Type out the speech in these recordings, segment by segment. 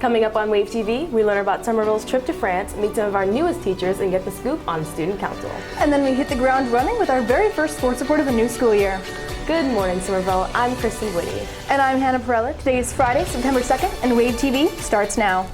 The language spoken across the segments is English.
Coming up on Wave TV, we learn about Somerville's trip to France, meet some of our newest teachers, and get the scoop on student council. And then we hit the ground running with our very first sports report of the new school year. Good morning, Somerville. I'm Kristen Whitty. And I'm Hannah Perella. Today is Friday, September 2nd, and Wave TV starts now.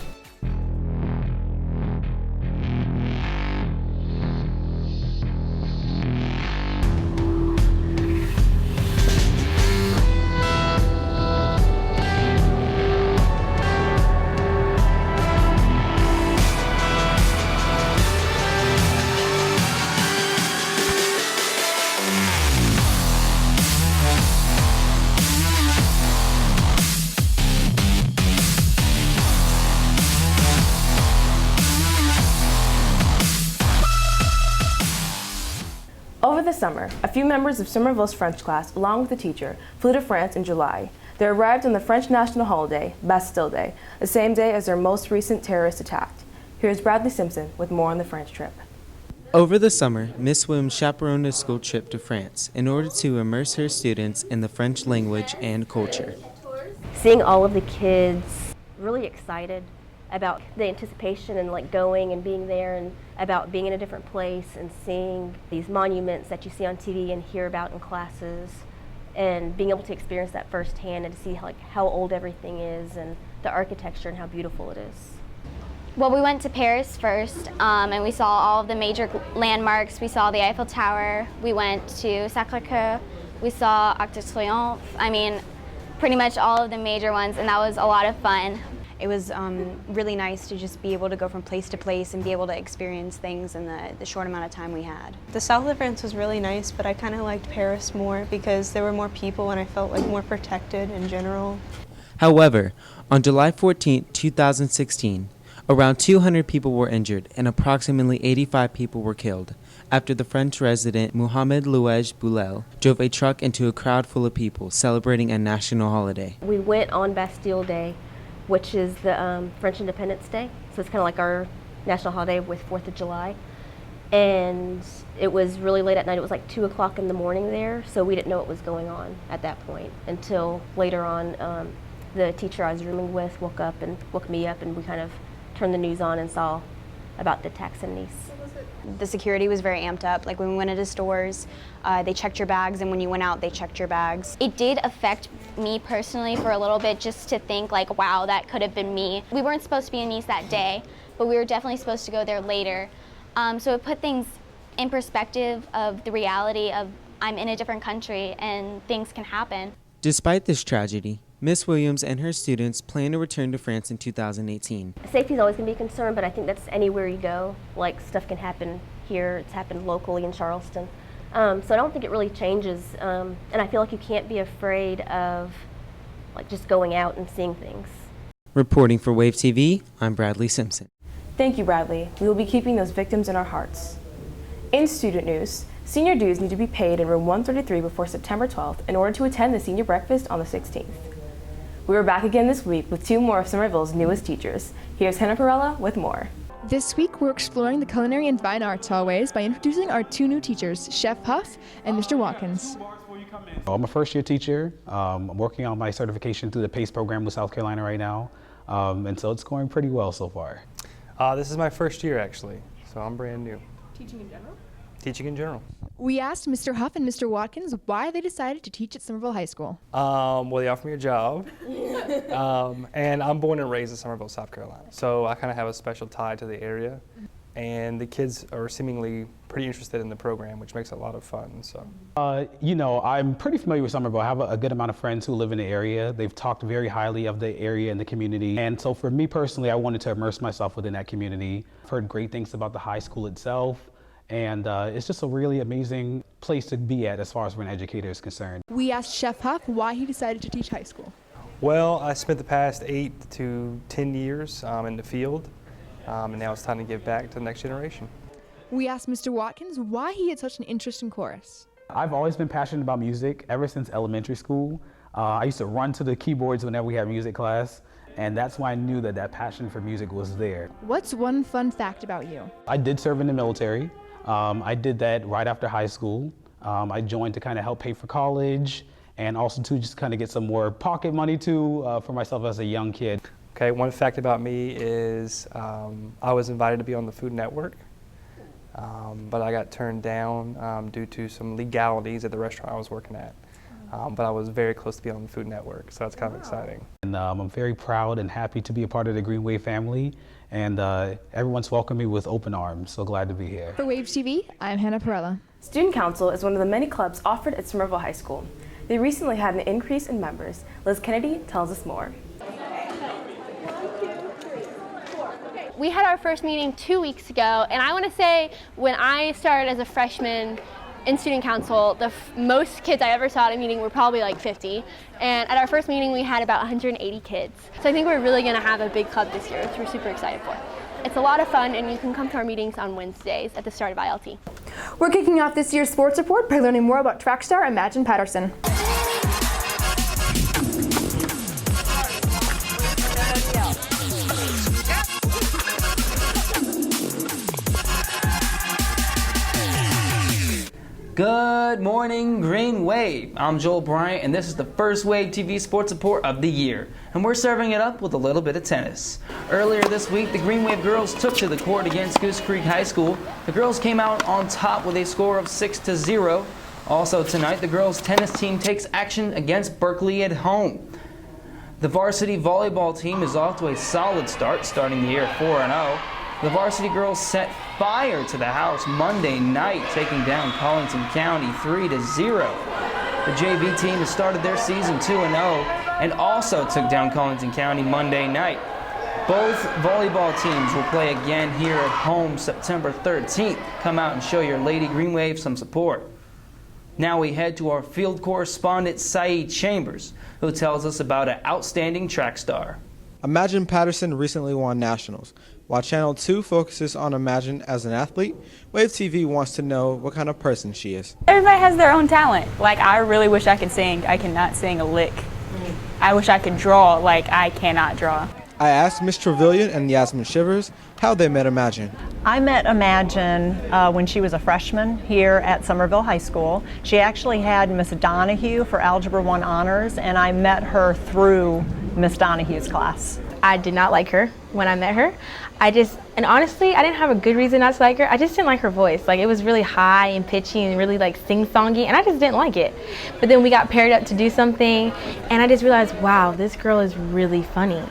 Over the summer, a few members of Somerville's French class, along with a teacher, flew to France in July. They arrived on the French national holiday, Bastille Day, the same day as their most recent terrorist attack. Here's Bradley Simpson with more on the French trip. Over the summer, Miss Williams chaperoned a school trip to France in order to immerse her students in the French language and culture. Seeing all of the kids really excited about the anticipation and like going and being there, and about being in a different place and seeing these monuments that you see on TV and hear about in classes, and being able to experience that firsthand and to see how old everything is and the architecture and how beautiful it is. Well, we went to Paris first, and we saw all of the major landmarks. We saw the Eiffel Tower, we went to Sacré-Cœur, we saw Arc de Triomphe. I mean, pretty much all of the major ones, and that was a lot of fun. It was really nice to just be able to go from place to place and be able to experience things in the short amount of time we had. The south of France was really nice, but I kind of liked Paris more because there were more people and I felt like more protected in general. However, on July 14, 2016, around 200 people were injured and approximately 85 people were killed after the French resident Mohamed Louej Boulel drove a truck into a crowd full of people celebrating a national holiday. We went on Bastille Day, which is the French Independence Day. So it's kind of like our national holiday with 4th of July. And it was really late at night. It was like 2 o'clock in the morning there, so we didn't know what was going on at that point until later on. The teacher I was rooming with woke me up, and we kind of turned the news on and saw about the attacks in Nice. The security was very amped up. Like when we went into stores, they checked your bags, and when you went out, they checked your bags. It did affect me personally for a little bit, just to think like, wow, that could have been me. We weren't supposed to be in Nice that day, but we were definitely supposed to go there later. So it put things in perspective of the reality of I'm in a different country and things can happen. Despite this tragedy, Miss Williams and her students plan to return to France in 2018. Safety is always going to be a concern, but I think that's anywhere you go. Like, stuff can happen here. It's happened locally in Charleston. So I don't think it really changes. And I feel like you can't be afraid of just going out and seeing things. Reporting for Wave TV, I'm Bradley Simpson. Thank you, Bradley. We will be keeping those victims in our hearts. In student news, senior dues need to be paid in room 133 before September 12th in order to attend the senior breakfast on the 16th. We are back again this week with 2 more of Somerville's newest teachers. Here's Hannah Perella with more. This week, we're exploring the culinary and fine arts hallways by introducing our 2 new teachers, Chef Huff and Mr. Watkins. I'm a first-year teacher. I'm working on my certification through the PACE program with South Carolina right now, and so it's going pretty well so far. This is my first year, actually, so I'm brand new. Teaching in general? Teaching in general. We asked Mr. Huff and Mr. Watkins why they decided to teach at Somerville High School. Well, they offered me a job, and I'm born and raised in Somerville, South Carolina. So I kind of have a special tie to the area, and the kids are seemingly pretty interested in the program, which makes it a lot of fun. So, I'm pretty familiar with Somerville. I have a good amount of friends who live in the area. They've talked very highly of the area and the community. And so for me personally, I wanted to immerse myself within that community. I've heard great things about the high school itself. And it's just a really amazing place to be at as far as when an educator is concerned. We asked Chef Huff why he decided to teach high school. well, I spent the past 8 to 10 years in the field, and now it's time to give back to the next generation. We asked Mr. Watkins why he had such an interest in chorus. I've always been passionate about music ever since elementary school. I used to run to the keyboards whenever we had music class, and that's why I knew that that passion for music was there. What's one fun fact about you? I did serve in the military. I did that right after high school. I joined to kind of help pay for college and also to just kind of get some more pocket money too for myself as a young kid. Okay, one fact about me is I was invited to be on the Food Network, but I got turned down due to some legalities at the restaurant I was working at. But I was very close to being on the Food Network, so that's kind of exciting. And I'm very proud and happy to be a part of the Green Wave family, and everyone's welcomed me with open arms, so glad to be here. For Wave TV, I'm Hannah Perella. Student Council is one of the many clubs offered at Somerville High School. They recently had an increase in members. Liz Kennedy tells us more. We had our first meeting 2 weeks ago, and I want to say when I started as a freshman in Student Council, the most kids I ever saw at a meeting were probably like 50, and at our first meeting we had about 180 kids. So I think we're really going to have a big club this year, which we're super excited for. It's a lot of fun, and you can come to our meetings on Wednesdays at the start of ILT. We're kicking off this year's sports report by learning more about track star Imagine Patterson. Good morning, Green Wave. I'm Joel Bryant, and this is the first Wave TV sports report of the year. And we're serving it up with a little bit of tennis. Earlier this week, the Green Wave girls took to the court against Goose Creek High School. The girls came out on top with a score of 6-0. Also tonight, the girls tennis team takes action against Berkeley at home. The varsity volleyball team is off to a solid start, starting the year 4-0. The varsity girls set fire to the house Monday night, taking down Collington County 3-0. The JV team has started their season 2-0 and also took down Collington County Monday night. Both volleyball teams will play again here at home September 13th. Come out and show your Lady Green Wave some support. Now we head to our field correspondent Saeed Chambers, who tells us about an outstanding track star. Imagine Patterson recently won nationals. While Channel 2 focuses on Imagine as an athlete, Wave TV wants to know what kind of person she is. Everybody has their own talent. Like, I really wish I could sing. I cannot sing a lick. I wish I could draw. Like, I cannot draw. I asked Miss Trevelyan and Yasmin Shivers how they met Imagine. I met Imagine when she was a freshman here at Somerville High School. She actually had Miss Donahue for Algebra 1 Honors, and I met her through Miss Donahue's class. I did not like her when I met her. And honestly, I didn't have a good reason not to like her. I just didn't like her voice. Like, it was really high and pitchy and really like sing-songy, and I just didn't like it. But then we got paired up to do something, and I just realized, wow, this girl is really funny.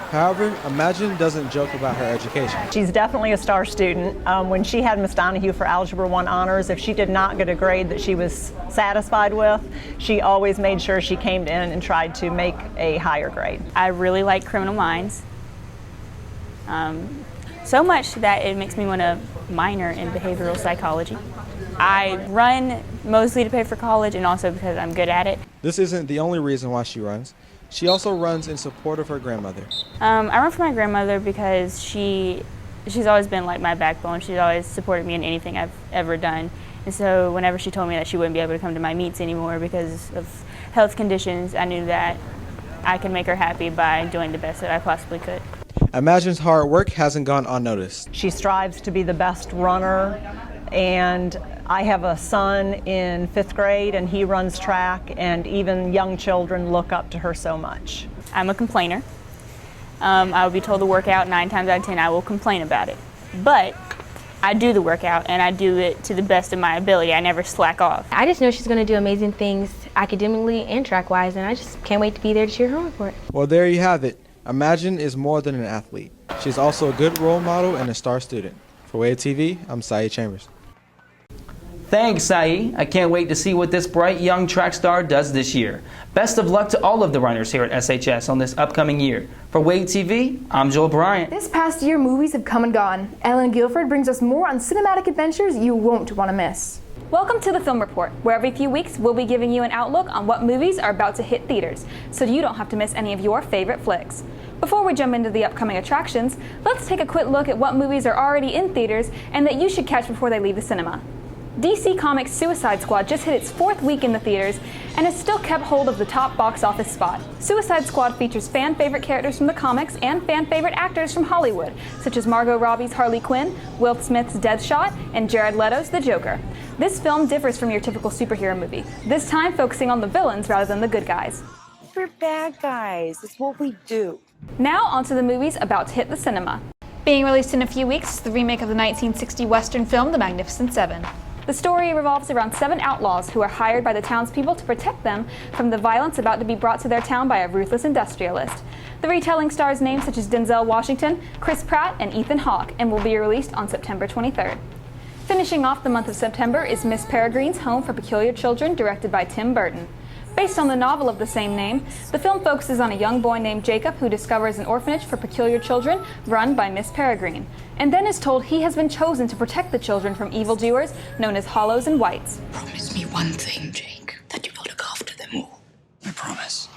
However, Imagine doesn't joke about her education. She's definitely a star student. When she had Miss Donahue for Algebra 1 Honors, if she did not get a grade that she was satisfied with, she always made sure she came in and tried to make a higher grade. I really like Criminal Minds. So much that it makes me want to minor in behavioral psychology. I run mostly to pay for college and also because I'm good at it. This isn't the only reason why she runs. She also runs in support of her grandmother. I run for my grandmother because she's always been like my backbone. She's always supported me in anything I've ever done. And so whenever she told me that she wouldn't be able to come to my meets anymore because of health conditions, I knew that I could make her happy by doing the best that I possibly could. Imagine's hard work hasn't gone unnoticed. She strives to be the best runner, and I have a son in 5th grade and he runs track, and even young children look up to her so much. I'm a complainer. I will be told to work out 9 times out of 10 I will complain about it. But I do the workout and I do it to the best of my ability. I never slack off. I just know she's going to do amazing things academically and track-wise, and I just can't wait to be there to cheer her on for it. Well, there you have it. Imagine is more than an athlete. She's also a good role model and a star student. For Wave TV, I'm Saeed Chambers. Thanks, Saeed. I can't wait to see what this bright young track star does this year. Best of luck to all of the runners here at SHS on this upcoming year. For Wave TV, I'm Joel Bryant. This past year, movies have come and gone. Ellen Guilford brings us more on cinematic adventures you won't want to miss. Welcome to the Film Report, where every few weeks we'll be giving you an outlook on what movies are about to hit theaters, so you don't have to miss any of your favorite flicks. Before we jump into the upcoming attractions, let's take a quick look at what movies are already in theaters and that you should catch before they leave the cinema. DC Comics' Suicide Squad just hit its 4th week in the theaters and has still kept hold of the top box office spot. Suicide Squad features fan-favorite characters from the comics and fan-favorite actors from Hollywood, such as Margot Robbie's Harley Quinn, Will Smith's Deathshot, and Jared Leto's The Joker. This film differs from your typical superhero movie, this time focusing on the villains rather than the good guys. We're bad guys. It's what we do. Now onto the movies about to hit the cinema. Being released in a few weeks is the remake of the 1960 Western film The Magnificent Seven. The story revolves around 7 outlaws who are hired by the townspeople to protect them from the violence about to be brought to their town by a ruthless industrialist. The retelling stars names such as Denzel Washington, Chris Pratt, and Ethan Hawke, and will be released on September 23rd. Finishing off the month of September is Miss Peregrine's Home for Peculiar Children, directed by Tim Burton. Based on the novel of the same name, the film focuses on a young boy named Jacob who discovers an orphanage for peculiar children run by Miss Peregrine, and then is told he has been chosen to protect the children from evildoers known as Hollows and Whites. Promise me one thing, Jake, that you will look after them all. I promise.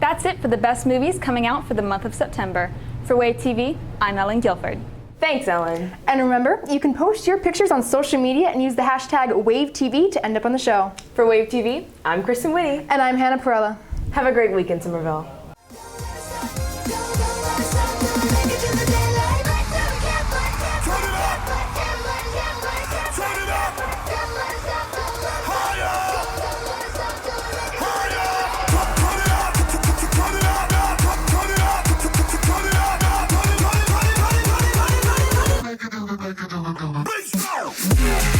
That's it for the best movies coming out for the month of September. For Wave TV, I'm Ellen Guilford. Thanks, Ellen. And remember, you can post your pictures on social media and use the hashtag WaveTV to end up on the show. For Wave TV, I'm Kristen Whitty. And I'm Hannah Perella. Have a great week in Somerville. Bass